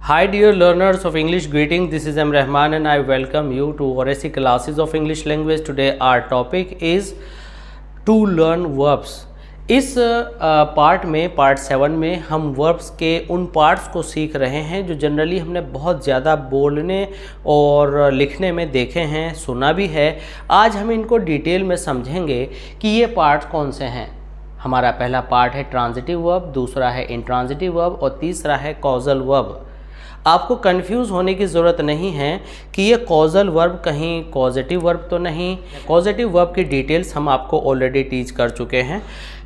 Hi dear learners of English, greeting. This is M. Rahman and I welcome you to ORSC classes of English language. Today our topic is to learn verbs. इस part में part 7 में हम verbs के उन parts को सीख रहे हैं जो जनरली हमने बहुत ज़्यादा बोलने और लिखने में देखे हैं, सुना भी है। आज हम इनको डिटेल में समझेंगे कि ये पार्ट्स कौन से हैं। हमारा पहला पार्ट है ट्रांजिटिव वर्ब, दूसरा है इंट्रांजिटिव वर्ब और तीसरा है कॉजल वर्ब। आपको कंफ्यूज होने की ज़रूरत नहीं है कि ये कॉजल वर्ब कहीं कॉजेटिव वर्ब तो नहीं। कॉजेटिव वर्ब की डिटेल्स हम आपको ऑलरेडी टीच कर चुके हैं।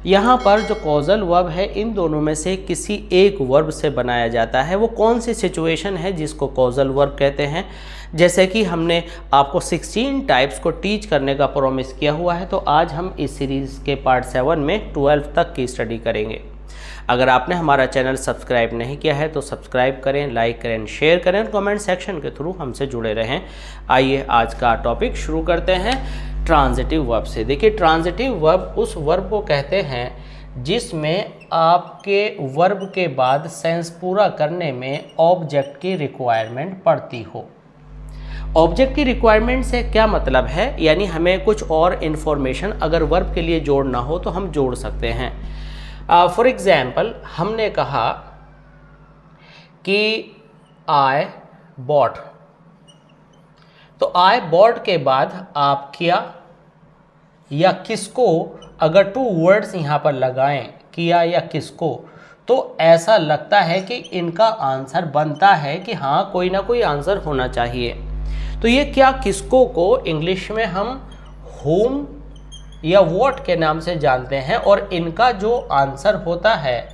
यहाँ पर जो कॉजल वर्ब है इन दोनों में से किसी एक वर्ब से बनाया जाता है। वो कौन सी सिचुएशन है जिसको कॉजल वर्ब कहते हैं। जैसे कि हमने आपको 16 टाइप्स को टीच करने का प्रॉमिस किया हुआ है, तो आज हम इस सीरीज़ के पार्ट 7 में 12 तक की स्टडी करेंगे। अगर आपने हमारा चैनल सब्सक्राइब नहीं किया है तो सब्सक्राइब करें, लाइक करें, शेयर करें, कमेंट सेक्शन के थ्रू हमसे जुड़े रहें। आइए आज का टॉपिक शुरू करते हैं ट्रांजिटिव वर्ब से। देखिए, ट्रांजिटिव वर्ब उस वर्ब को कहते हैं जिसमें आपके वर्ब के बाद सेंस पूरा करने में ऑब्जेक्ट की रिक्वायरमेंट पड़ती हो। ऑब्जेक्ट की रिक्वायरमेंट से क्या मतलब है, यानी हमें कुछ और इन्फॉर्मेशन अगर वर्ब के लिए जोड़ना हो तो हम जोड़ सकते हैं। फॉर एग्जाम्पल, हमने कहा कि आई बॉट, तो आई बॉट के बाद आप किया या किसको अगर 2 वर्ड्स यहाँ पर लगाएं, किया या किसको, तो ऐसा लगता है कि इनका आंसर बनता है कि हाँ कोई ना कोई आंसर होना चाहिए। तो ये क्या किसको को इंग्लिश में हम होम या वॉट के नाम से जानते हैं और इनका जो आंसर होता है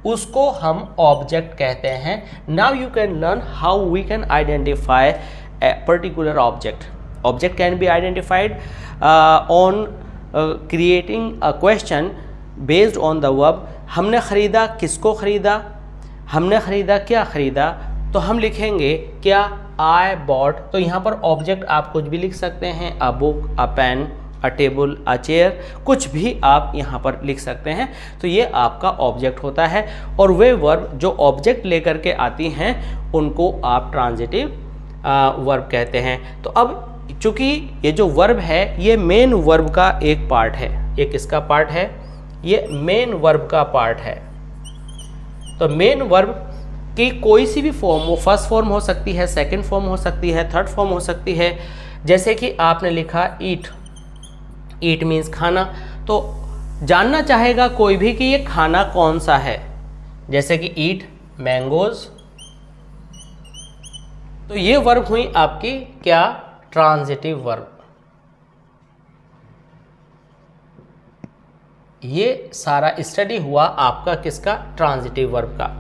उसको हम ऑब्जेक्ट कहते हैं। Now you can learn how we can identify a particular object. Object can be identified on creating a question based on the verb. हमने ख़रीदा, किसको ख़रीदा, हमने ख़रीदा, क्या ख़रीदा, तो हम लिखेंगे क्या, आई बॉट। तो यहाँ पर ऑब्जेक्ट आप कुछ भी लिख सकते हैं, a book, a pen, a table, a chair, कुछ भी आप यहाँ पर लिख सकते हैं। तो ये आपका ऑब्जेक्ट होता है और वे वर्ब जो ऑब्जेक्ट लेकर के आती हैं उनको आप ट्रांजिटिव वर्ब कहते हैं। तो अब चूँकि ये जो वर्ब है ये मेन वर्ब का एक पार्ट है। ये किसका पार्ट है? ये मेन वर्ब का पार्ट है। तो मेन वर्ब की कोई सी भी फॉर्म, वो फर्स्ट फॉर्म हो सकती है, सेकंड फॉर्म हो सकती है, थर्ड फॉर्म हो सकती है। जैसे कि आपने लिखा ईट, ईट मीन्स खाना, तो जानना चाहेगा कोई भी कि ये खाना कौन सा है। जैसे कि ईट मैंगोज, तो ये वर्ब हुई आपकी क्या, ट्रांजिटिव वर्ब। ये सारा स्टडी हुआ आपका किसका, ट्रांजिटिव वर्ब का।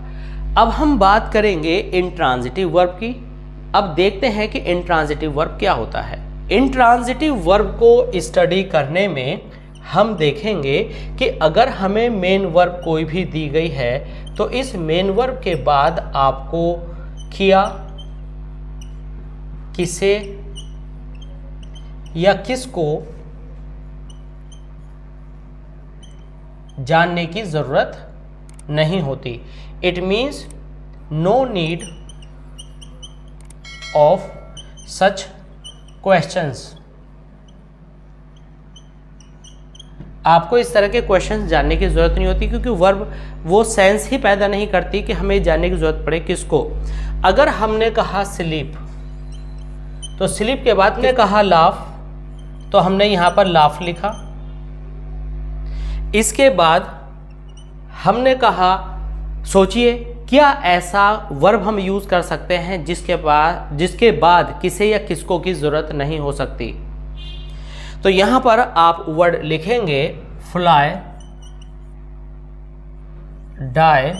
अब हम बात करेंगे इंट्रांजिटिव वर्ब की। अब देखते हैं कि इंट्रांजिटिव वर्ब क्या होता है। इंट्रांजिटिव वर्ब को स्टडी करने में हम देखेंगे कि अगर हमें मेन वर्ब कोई भी दी गई है तो इस मेन वर्ब के बाद आपको किया, किसे या किसको जानने की ज़रूरत नहीं होती। It means no need of such questions. आपको इस तरह के क्वेश्चंस जानने की ज़रूरत नहीं होती क्योंकि वर्ब वो सेंस ही पैदा नहीं करती कि हमें जानने की ज़रूरत पड़े किसको। अगर हमने कहा स्लीप, तो स्लीप के बाद ने कहा लाफ, तो हमने यहाँ पर लाफ लिखा। इसके बाद हमने कहा सोचिए, क्या ऐसा वर्ब हम यूज़ कर सकते हैं जिसके बाद किसे या किसको की ज़रूरत नहीं हो सकती। तो यहाँ पर आप वर्ड लिखेंगे फ्लाई, डाई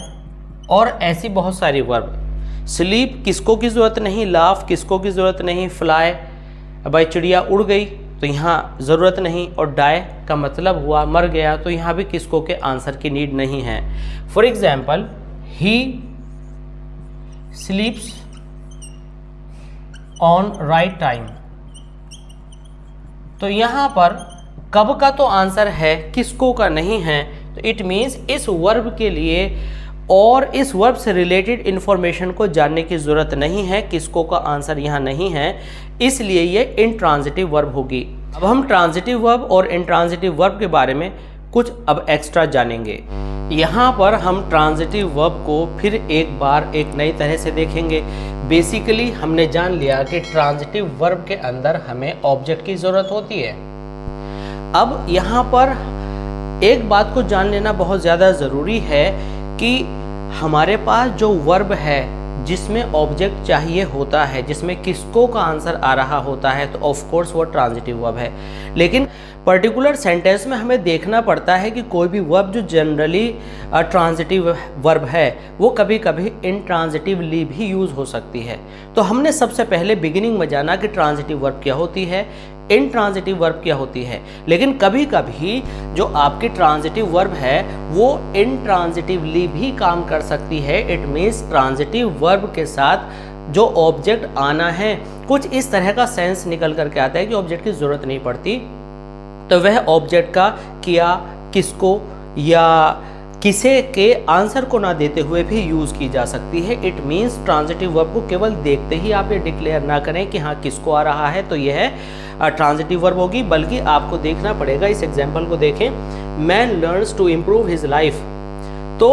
और ऐसी बहुत सारी वर्ब। स्लीप किसको की ज़रूरत नहीं, लाफ किसको की ज़रूरत नहीं, फ्लाई भाई चिड़िया उड़ गई तो यहाँ ज़रूरत नहीं, और डाई का मतलब हुआ मर गया, तो यहाँ भी किसको के आंसर की नीड नहीं है। For example, he स्लीप्स on right time, तो यहाँ पर कब का तो आंसर है, किसको का नहीं है। तो इट मीन्स इस वर्ब के लिए और इस वर्ब से रिलेटेड इंफॉर्मेशन को जानने की ज़रूरत नहीं है, किसको का आंसर यहाँ नहीं है, इसलिए ये इंट्रांजिटिव वर्ब होगी। अब हम ट्रांजिटिव वर्ब और इंट्रांजिटिव वर्ब के बारे में कुछ अब एक्स्ट्रा जानेंगे। यहाँ पर हम ट्रांजिटिव वर्ब को फिर एक बार एक नई तरह से देखेंगे। बेसिकली हमने जान लिया कि ट्रांजिटिव वर्ब के अंदर हमें ऑब्जेक्ट की ज़रूरत होती है। अब यहाँ पर एक बात को जान लेना बहुत ज़्यादा ज़रूरी है कि हमारे पास जो वर्ब है जिसमें ऑब्जेक्ट चाहिए होता है, जिसमें किसको का आंसर आ रहा होता है, तो ऑफ कोर्स वो ट्रांजिटिव वर्ब है। लेकिन पर्टिकुलर सेंटेंस में हमें देखना पड़ता है कि कोई भी वर्ब जो जनरली ट्रांजिटिव वर्ब है वो कभी कभी इंट्रांजिटिवली भी यूज़ हो सकती है। तो हमने सबसे पहले बिगिनिंग में जाना कि ट्रांजिटिव वर्ब क्या होती है, इंट्रांजिटिव वर्ब क्या होती है। लेकिन कभी कभी जो आपकी ट्रांजिटिव वर्ब है वो इंट्रांजिटिवली भी काम कर सकती है। इट मीन्स ट्रांजिटिव वर्ब के साथ जो ऑब्जेक्ट आना है कुछ इस तरह का सेंस निकल करके आता है कि ऑब्जेक्ट की ज़रूरत नहीं पड़ती, तो वह ऑब्जेक्ट का किया, किसको या किसे के आंसर को ना देते हुए भी यूज़ की जा सकती है। इट मीन्स ट्रांजिटिव वर्ब को केवल देखते ही आप ये डिक्लेयर ना करें कि हाँ किसको आ रहा है तो यह ट्रांजिटिव वर्ब होगी, बल्कि आपको देखना पड़ेगा। इस एग्जाम्पल को देखें, man learns to improve his life. तो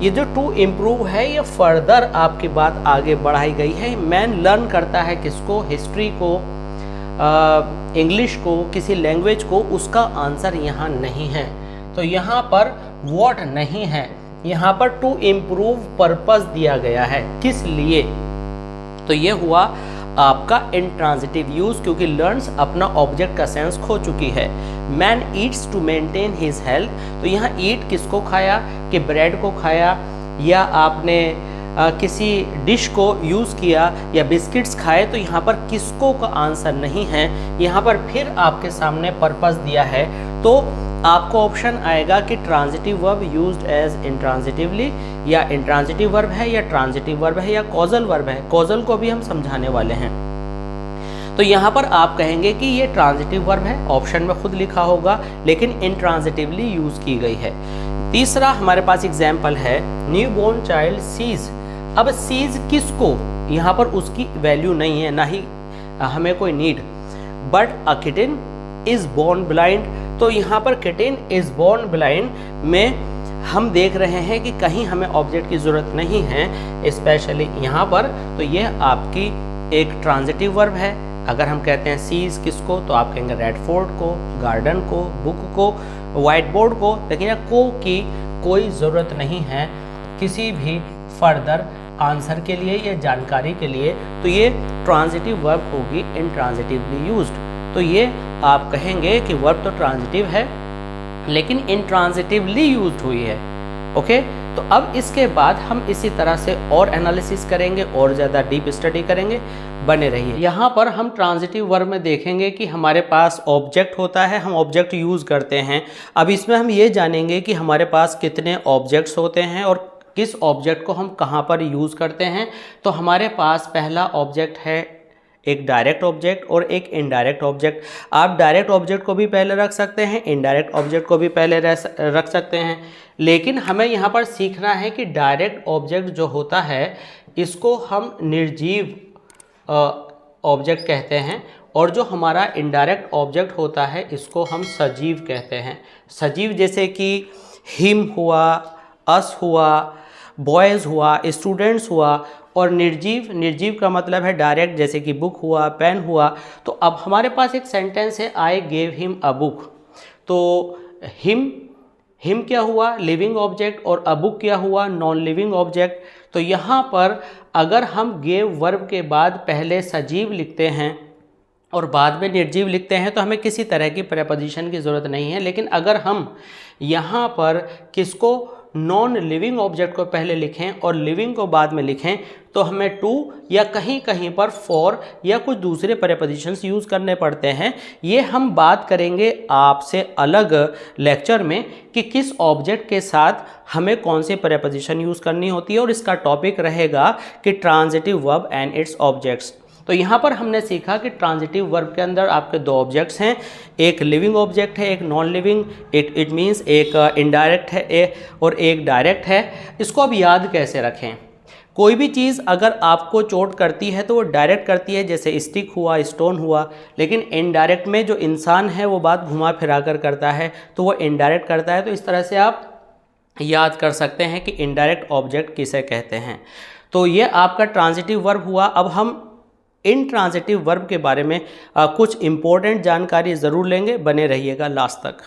ये जो टू इम्प्रूव है ये फर्दर आपकी बात आगे बढ़ाई गई है। मैन लर्न करता है किसको, हिस्ट्री को, इंग्लिश को, किसी लैंग्वेज को, उसका आंसर यहाँ नहीं है। तो यहाँ पर व्हाट नहीं है, यहाँ पर टू इम्प्रूव पर्पस दिया गया है, किस लिए। तो ये हुआ आपका इंट्रांजिटिव यूज, क्योंकि लर्न्स अपना ऑब्जेक्ट का सेंस खो चुकी है। Man Yeats to maintain his health, तो यहाँ ईट किसको खाया, कि ब्रेड को खाया, या आपने किसी डिश को यूज़ किया या बिस्किट्स खाए, तो यहाँ पर किसको का आंसर नहीं है। यहाँ पर फिर आपके सामने पर्पस दिया है, तो आपको ऑप्शन आएगा कि transitive verb used as intransitively, या इंट्रांजिटिव वर्ब है, या ट्रांजिटिव वर्ब है, या कॉजल वर्ब है। कॉजल को भी हम समझाने वाले हैं। तो यहाँ पर आप कहेंगे कि ये ट्रांजिटिव वर्ब है, ऑप्शन में खुद लिखा होगा, लेकिन इंट्रांजिटिवली यूज की गई है। तीसरा हमारे पास एग्जाम्पल है, न्यू बोर्न चाइल्ड सीज। अब सीज किसको, यहाँ पर उसकी वैल्यू नहीं है, ना ही हमें कोई need, but a kitten is born blind. तो यहाँ पर किटन इज बोर्न ब्लाइंड में हम देख रहे हैं कि कहीं हमें ऑब्जेक्ट की ज़रूरत नहीं है, स्पेशली यहाँ पर। तो यह आपकी एक ट्रांजिटिव वर्ब है। अगर हम कहते हैं सीज किसको, तो आप कहेंगे रेडफोर्ड को, गार्डन को, बुक को, व्हाइट बोर्ड को। लेकिन यहाँ को की कोई ज़रूरत नहीं है किसी भी फर्दर आंसर के लिए या जानकारी के लिए, तो ये ट्रांजिटिव वर्ब होगी, इंट्रांजिटिवली यूज्ड। तो ये आप कहेंगे कि वर्ब तो ट्रांजिटिव है लेकिन इंट्रांजिटिवली यूज्ड हुई है। ओके, तो अब इसके बाद हम इसी तरह से और एनालिसिस करेंगे और ज़्यादा डीप स्टडी करेंगे, बने रहिए। यहाँ पर हम ट्रांजिटिव वर्ब में देखेंगे कि हमारे पास ऑब्जेक्ट होता है, हम ऑब्जेक्ट यूज़ करते हैं। अब इसमें हम ये जानेंगे कि हमारे पास कितने ऑब्जेक्ट्स होते हैं और किस ऑब्जेक्ट को हम कहाँ पर यूज़ करते हैं। तो हमारे पास पहला ऑब्जेक्ट है एक डायरेक्ट ऑब्जेक्ट और एक इनडायरेक्ट ऑब्जेक्ट। आप डायरेक्ट ऑब्जेक्ट को भी पहले रख सकते हैं, इनडायरेक्ट ऑब्जेक्ट को भी पहले रख सकते हैं, लेकिन हमें यहाँ पर सीखना है कि डायरेक्ट ऑब्जेक्ट जो होता है इसको हम निर्जीव ऑब्जेक्ट कहते हैं, और जो हमारा इनडायरेक्ट ऑब्जेक्ट होता है इसको हम सजीव कहते हैं। सजीव जैसे कि हिम हुआ, अस हुआ, बॉयज़ हुआ, स्टूडेंट्स हुआ। और निर्जीव का मतलब है डायरेक्ट, जैसे कि बुक हुआ, पेन हुआ। तो अब हमारे पास एक सेंटेंस है, I gave him a book. तो हिम क्या हुआ, लिविंग ऑब्जेक्ट, और अ बुक क्या हुआ, नॉन लिविंग ऑब्जेक्ट। तो यहाँ पर अगर हम गेव वर्ब के बाद पहले सजीव लिखते हैं और बाद में निर्जीव लिखते हैं तो हमें किसी तरह की प्रेपोजिशन की ज़रूरत नहीं है। लेकिन अगर हम यहाँ पर किसको, नॉन लिविंग ऑब्जेक्ट को पहले लिखें और लिविंग को बाद में लिखें, तो हमें टू या कहीं कहीं पर फॉर या कुछ दूसरे प्रेपोजिशंस यूज़ करने पड़ते हैं। ये हम बात करेंगे आपसे अलग लेक्चर में कि किस ऑब्जेक्ट के साथ हमें कौन सी प्रेपोजिशन यूज़ करनी होती है, और इसका टॉपिक रहेगा कि transitive verb and its objects. तो यहाँ पर हमने सीखा कि ट्रांजिटिव वर्ब के अंदर आपके दो ऑब्जेक्ट्स हैं, एक लिविंग ऑब्जेक्ट है, एक नॉन लिविंग, इट मीन्स एक इनडायरेक्ट है और एक डायरेक्ट है। इसको अब याद कैसे रखें? कोई भी चीज़ अगर आपको चोट करती है तो वो डायरेक्ट करती है, जैसे स्टिक हुआ, स्टोन हुआ, लेकिन इनडायरेक्ट में जो इंसान है वो बात घुमा फिरा कर करता है तो वो इनडायरेक्ट करता है। तो इस तरह से आप याद कर सकते हैं कि इनडायरेक्ट ऑब्जेक्ट किसे कहते हैं। तो ये आपका ट्रांजिटिव वर्ब हुआ। अब हम इनट्रांजिटिव वर्ब के बारे में कुछ इम्पोर्टेंट जानकारी ज़रूर लेंगे, बने रहिएगा लास्ट तक।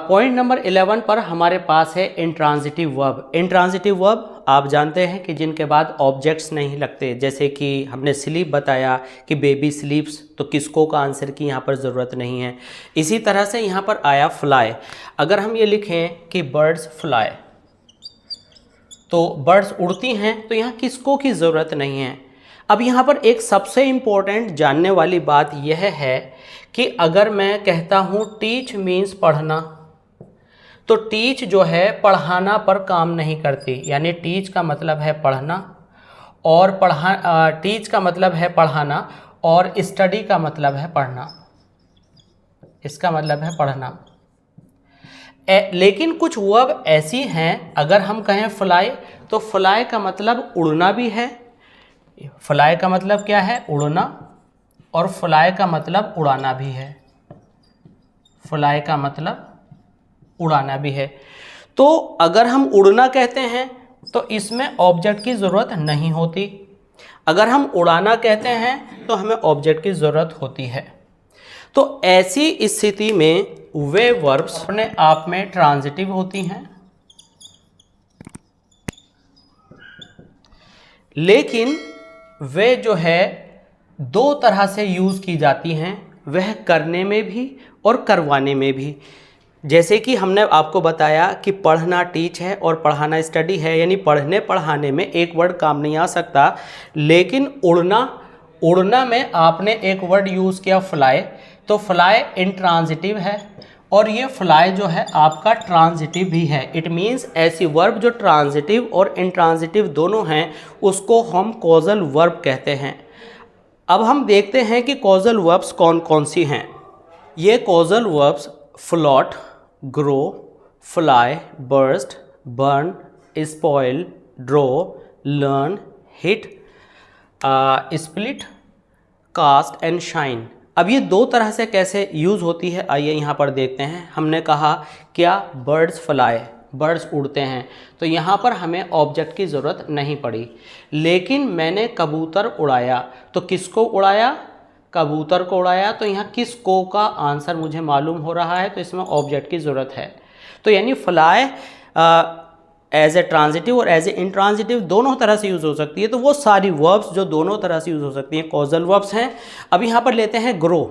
पॉइंट नंबर 11 पर हमारे पास है इनट्रांजिटिव वर्ब। इनट्रांजिटिव वर्ब आप जानते हैं कि जिनके बाद ऑब्जेक्ट्स नहीं लगते, जैसे कि हमने स्लीप बताया कि बेबी स्लीप्स, तो किसको का आंसर की यहाँ पर ज़रूरत नहीं है। इसी तरह से यहाँ पर आया फ्लाई। अगर हम ये लिखें कि बर्ड्स फ्लाई, तो बर्ड्स उड़ती हैं, तो यहाँ किसको की ज़रूरत नहीं है। अब यहाँ पर एक सबसे इम्पोर्टेंट जानने वाली बात यह है कि अगर मैं कहता हूँ टीच मीन्स पढ़ना, तो टीच जो है पढ़ाना पर काम नहीं करती, यानी टीच का मतलब है पढ़ना और टीच का मतलब है पढ़ाना और स्टडी का मतलब है पढ़ना, इसका मतलब है पढ़ना। लेकिन कुछ वर्ब ऐसी हैं, अगर हम कहें फ्लाई, तो फ्लाई का मतलब उड़ना भी है। फ्लाई का मतलब क्या है? उड़ना, और फ्लाई का मतलब उड़ाना भी है। फ्लाई का मतलब उड़ाना भी है। तो अगर हम उड़ना कहते हैं तो इसमें ऑब्जेक्ट की ज़रूरत नहीं होती, अगर हम उड़ाना कहते हैं तो हमें ऑब्जेक्ट की ज़रूरत होती है। तो ऐसी स्थिति में वे वर्ब्स अपने आप में ट्रांजिटिव होती हैं, लेकिन वे जो है दो तरह से यूज़ की जाती हैं, वह करने में भी और करवाने में भी। जैसे कि हमने आपको बताया कि पढ़ना टीच है और पढ़ाना स्टडी है, यानी पढ़ने पढ़ाने में एक वर्ड काम नहीं आ सकता, लेकिन उड़ना में आपने एक वर्ड यूज़ किया फ्लाई, तो फ्लाई इंट्रांजिटिव है और ये फ्लाई जो है आपका ट्रांजिटिव भी है। इट मीन्स ऐसी वर्ब जो ट्रांजिटिव और इंट्रांजिटिव दोनों हैं उसको हम कॉजल वर्ब कहते हैं। अब हम देखते हैं कि कॉजल वर्ब्स कौन कौन सी हैं। ये causal verbs float, grow, fly, burst, burn, spoil, draw, learn, hit, split, cast and shine. अब ये दो तरह से कैसे यूज़ होती है आइए यहाँ पर देखते हैं। हमने कहा क्या बर्ड्स फ्लाई, बर्ड्स उड़ते हैं, तो यहाँ पर हमें ऑब्जेक्ट की ज़रूरत नहीं पड़ी। लेकिन मैंने कबूतर उड़ाया, तो किसको उड़ाया? कबूतर को उड़ाया। तो यहाँ किस को का आंसर मुझे मालूम हो रहा है, तो इसमें ऑब्जेक्ट की ज़रूरत है। तो यानी फ्लाई एज ए ट्रांजिटिव और एज ए इंट्रांजिटिव दोनों तरह से यूज़ हो सकती है। तो वो सारी वर्ब्स जो दोनों तरह से यूज़ हो सकती हैं कॉजल वर्ब्स हैं। अब यहाँ पर लेते हैं ग्रो,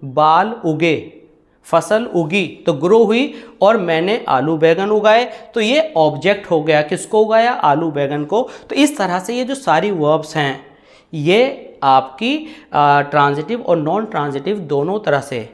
बाल उगे, फसल उगी, तो ग्रो हुई और मैंने आलू बैगन उगाए, तो ये ऑब्जेक्ट हो गया। किसको उगाया? आलू बैगन को। तो इस तरह से ये जो सारी वर्ब्स हैं ये आपकी ट्रांजिटिव और नॉन ट्रांजिटिव दोनों तरह से,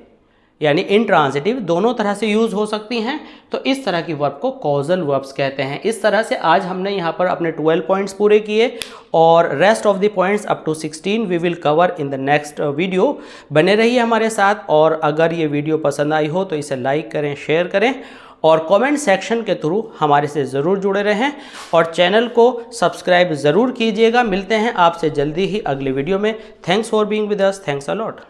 यानी इंट्रांजिटिव दोनों तरह से यूज़ हो सकती हैं। तो इस तरह की वर्ब को कॉजल वर्ब्स कहते हैं। इस तरह से आज हमने यहाँ पर अपने 12 पॉइंट्स पूरे किए और rest of the points up to 16 we will cover in the next video. बने रहिए हमारे साथ, और अगर ये वीडियो पसंद आई हो तो इसे लाइक करें, शेयर करें और कमेंट सेक्शन के थ्रू हमारे से ज़रूर जुड़े रहें और चैनल को सब्सक्राइब ज़रूर कीजिएगा। मिलते हैं आपसे जल्दी ही अगले वीडियो में। Thanks for being with us. Thanks a lot.